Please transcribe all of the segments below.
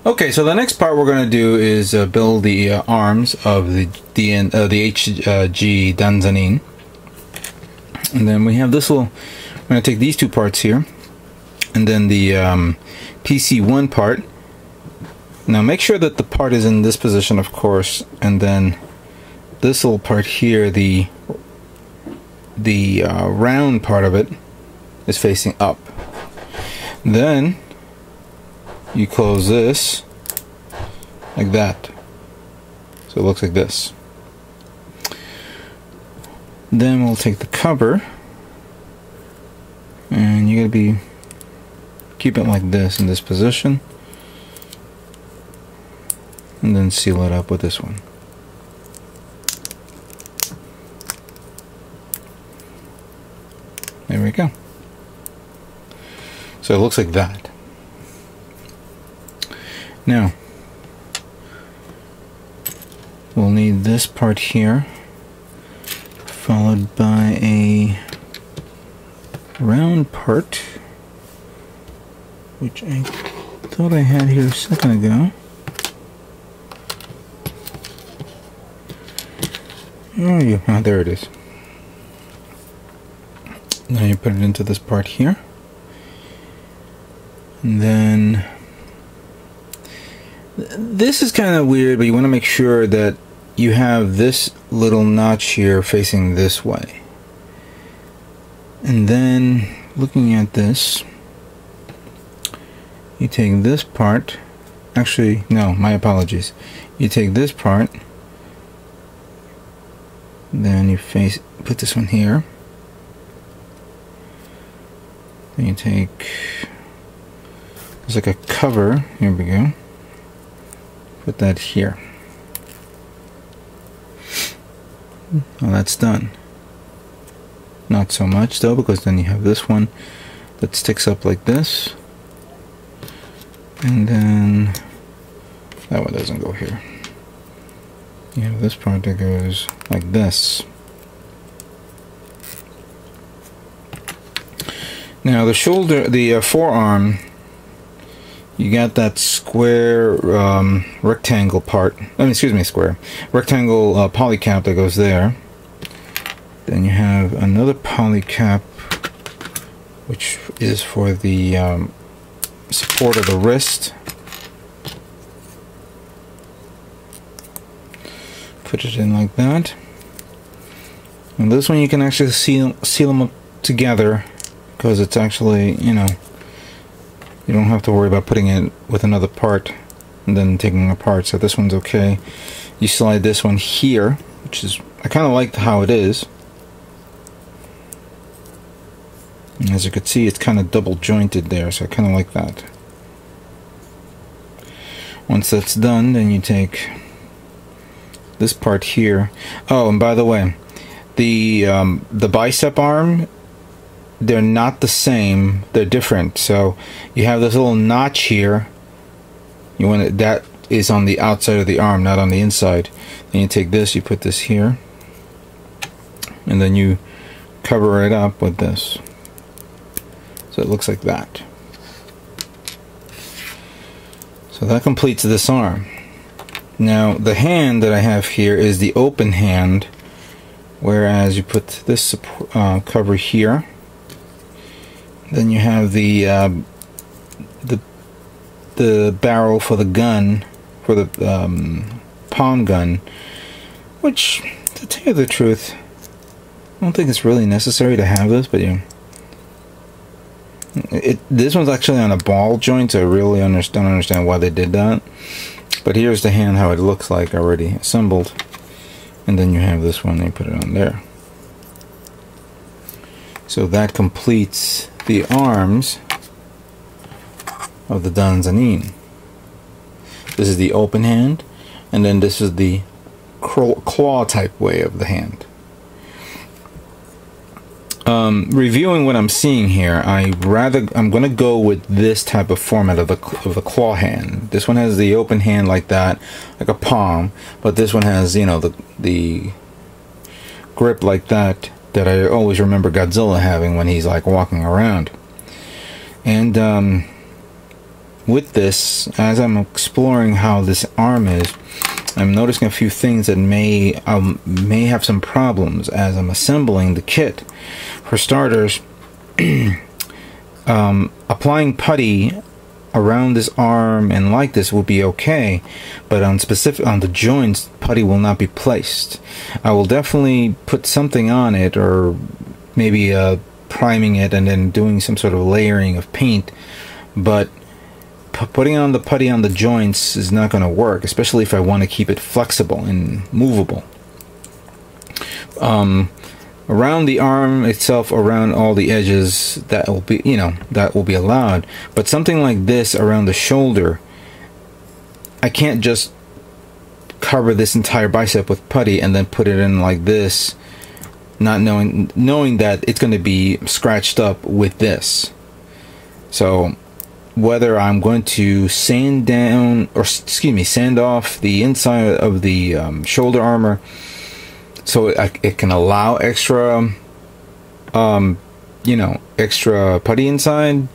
Okay, so the next part we're going to do is build the arms of the HG Danazine. And then we have this little, we're going to take these two parts here, and then the PC1 part. Now make sure that the part is in this position, of course, and then this little part here, the round part of it, is facing up. Then you close this like that, so it looks like this. Then we'll take the cover, and you gotta keep it like this in this position, and then seal it up with this one. There we go. So it looks like that. Now, we'll need this part here, followed by a round part, which I thought I had here a second ago. Oh, yeah, oh, there it is. Now you put it into this part here, and then this is kind of weird, but you want to make sure that you have this little notch here facing this way. And then looking at this, you take this part, actually no, my apologies, you take this part, then you put this one here, then you take, it's like a cover, here we go, put that here. Well, that's done. Not so much though, because then you have this one that sticks up like this, and then that one doesn't go here. You have this part that goes like this. Now the shoulder, the forearm, you got that square rectangle part, square rectangle polycap that goes there. Then you have another polycap which is for the support of the wrist. Put it in like that. And this one you can actually seal them up together, because it's actually, you know, you don't have to worry about putting it with another part and then taking it apart. So this one's okay. You slide this one here, which is, I kind of like how it is. And as you can see, it's kind of double jointed there, so I kind of like that. Once that's done, then you take this part here. Oh, and by the way, the bicep arm, they're not the same, they're different. So you have this little notch here, you want it, that is on the outside of the arm, not on the inside. Then you take this, you put this here, and then you cover it up with this, so it looks like that. So that completes this arm. Now the hand that I have here is the open hand, whereas you put this cover here. Then you have the barrel for the gun, for the palm gun, which, to tell you the truth, I don't think it's really necessary to have this, but yeah. This one's actually on a ball joint, so I really don't understand why they did that. But here's the hand, how it looks like already assembled. And then you have this one, and you put it on there. So that completes the arms of the Danazine. This is the open hand, and then this is the claw type way of the hand. Reviewing what I'm seeing here, I'm going to go with this type of format of the claw hand. This one has the open hand like that, like a palm, but this one has, you know, the grip like that I always remember Godzilla having when he's like walking around. And with this, as I'm exploring how this arm is, I'm noticing a few things that may have some problems as I'm assembling the kit. For starters, applying putty around this arm and like this will be okay, but on the joints, putty will not be placed. I will definitely put something on it, or maybe priming it and then doing some sort of layering of paint, but putting on the putty on the joints is not going to work, especially if I want to keep it flexible and movable. Around the arm itself, around all the edges, that will be, that will be allowed. But something like this around the shoulder, I can't just cover this entire bicep with putty and then put it in like this, not knowing that it's going to be scratched up with this. So whether I'm going to sand off the inside of the shoulder armor, so it can allow extra, extra putty inside,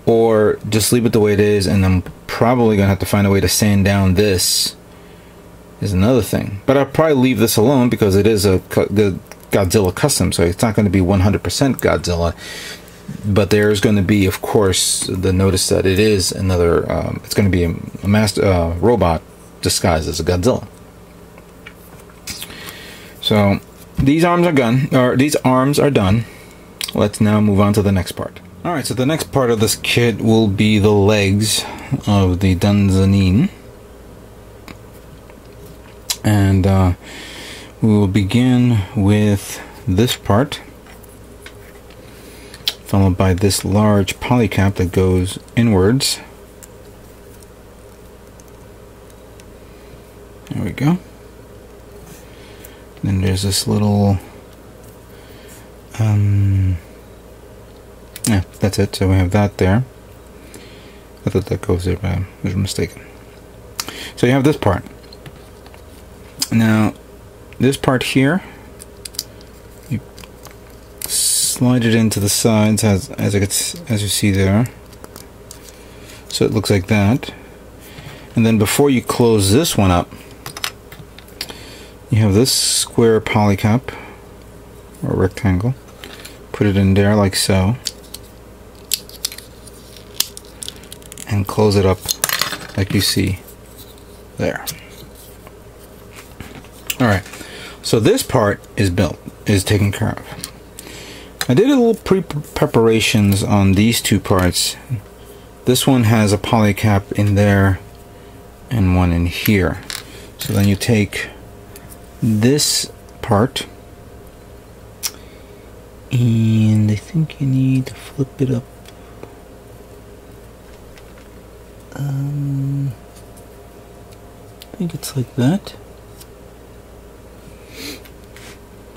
or just leave it the way it is, and I'm probably gonna have to find a way to sand down this, is another thing. But I'll probably leave this alone because it is the Godzilla custom, so it's not going to be 100% Godzilla. But there's going to be, of course, the notice that it is another. It's going to be a master robot disguised as a Godzilla. So these arms are done. Let's now move on to the next part. Alright, so the next part of this kit will be the legs of the Danazine. And we will begin with this part, followed by this large polycap that goes inwards. There we go. Then there's this little, yeah, that's it. So we have that there. I thought that goes there, but I was mistaken. So you have this part. Now, this part here, you slide it into the sides as you see there. So it looks like that. And then before you close this one up, you have this square polycap or rectangle. Put it in there like so, and close it up like you see there. Alright, so this part is taken care of. I did a little pre-preparations on these two parts. This one has a polycap in there and one in here. So then you take this part, and I think you need to flip it up. I think it's like that.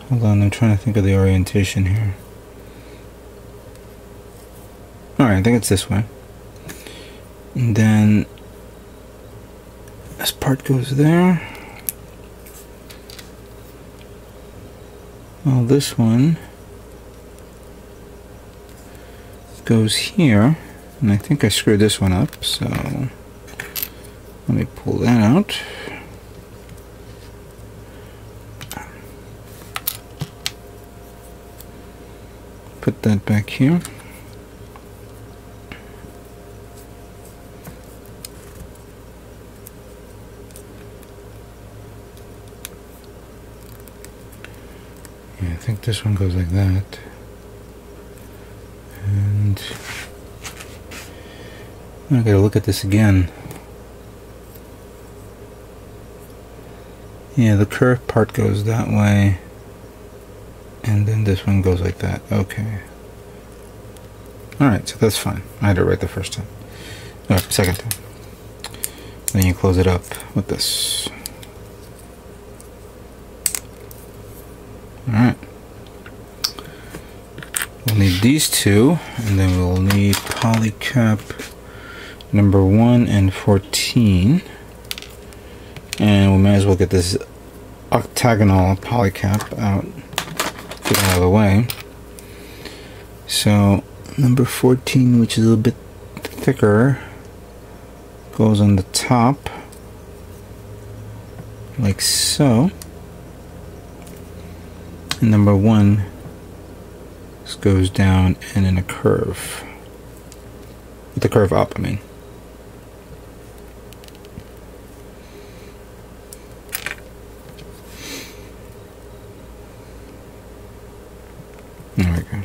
Hold on, I'm trying to think of the orientation here. Alright, I think it's this way. And then this part goes there. Well, this one goes here, and I think I screwed this one up, so let me pull that out. Put that back here. Yeah, I think this one goes like that. And I gotta look at this again. Yeah, the curved part goes that way, and then this one goes like that. Okay. Alright, so that's fine. I had it right the first time. Second time. Then you close it up with this. Alright. We'll need these two, and then we'll need polycap number 1 and 14. And we might as well get this octagonal polycap out, get it out of the way. So number 14, which is a little bit thicker, goes on the top, like so. And number 1 just goes down and in a curve. With the curve up, I mean. There we go.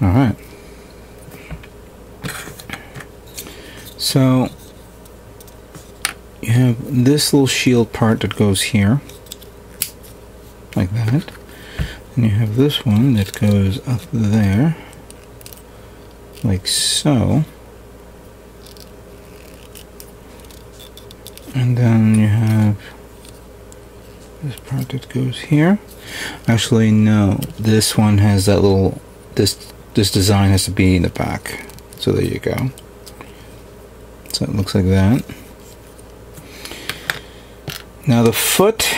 Alright. So you have this little shield part that goes here, like that. And you have this one that goes up there, like so. And then you have this part that goes here. Actually, no. This one has that little... This design has to be in the back. So there you go. So it looks like that. Now the foot...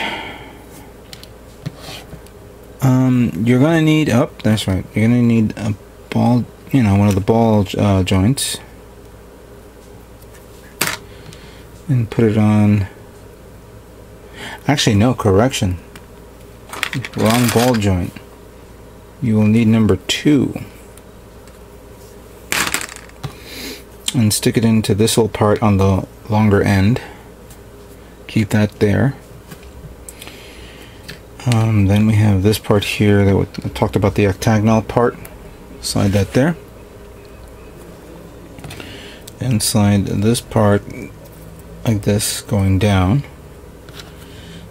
you're gonna need... Oh, that's right. You're gonna need a ball... You know, one of the ball joints. And put it on... Actually, no, correction. Wrong ball joint. You will need number 2. And stick it into this little part on the longer end. Keep that there. Then we have this part here that I talked about, the octagonal part. Slide that there. And slide this part like this going down.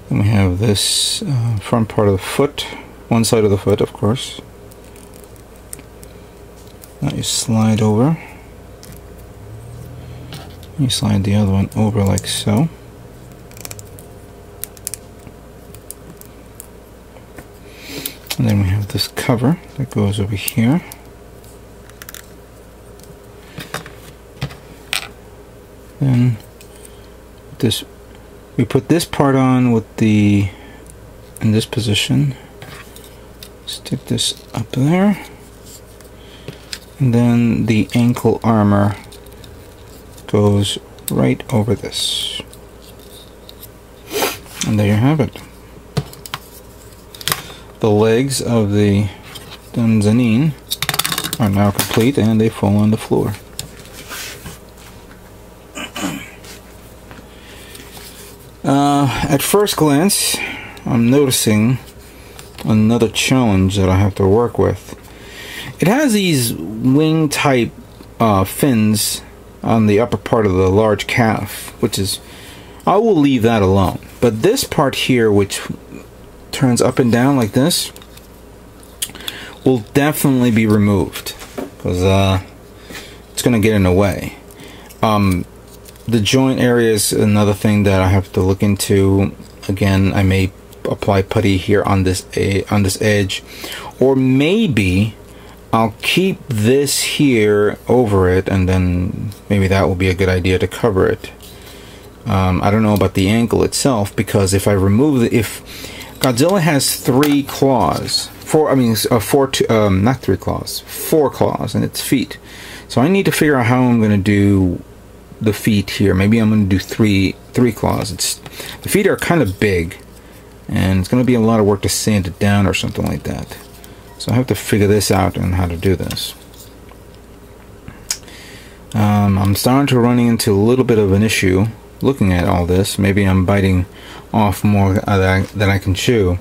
And we have this front part of the foot, one side of the foot, of course. Now you slide over. You slide the other one over like so. And then we have this cover that goes over here. Then this, we put this part on with the, in this position. Stick this up there. And then the ankle armor goes right over this. And there you have it. The legs of the Danazine are now complete and they fall on the floor. At first glance, I'm noticing another challenge that I have to work with. It has these wing type fins on the upper part of the large calf, which is, I will leave that alone. But this part here, which turns up and down like this, will definitely be removed because it's going to get in the way. The joint area is another thing that I have to look into. Again, I may apply putty here on this edge, or maybe I'll keep this here over it, and then maybe that will be a good idea to cover it. I don't know about the ankle itself, because if I remove the, if Godzilla has 3 claws, not 3 claws, 4 claws in its feet. So I need to figure out how I'm going to do the feet here. Maybe I'm going to do three claws. The feet are kind of big, and it's going to be a lot of work to sand it down or something like that. So I have to figure this out and how to do this. I'm starting to run into a little bit of an issue looking at all this. Maybe I'm biting off more than I can chew.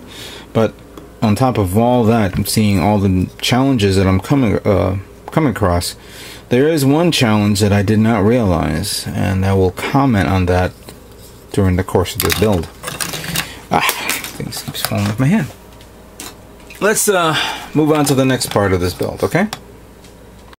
But on top of all that, I'm seeing all the challenges that I'm coming across. There is one challenge that I did not realize, and I will comment on that during the course of the build. Things keeps falling off my hand. Let's move on to the next part of this build, okay?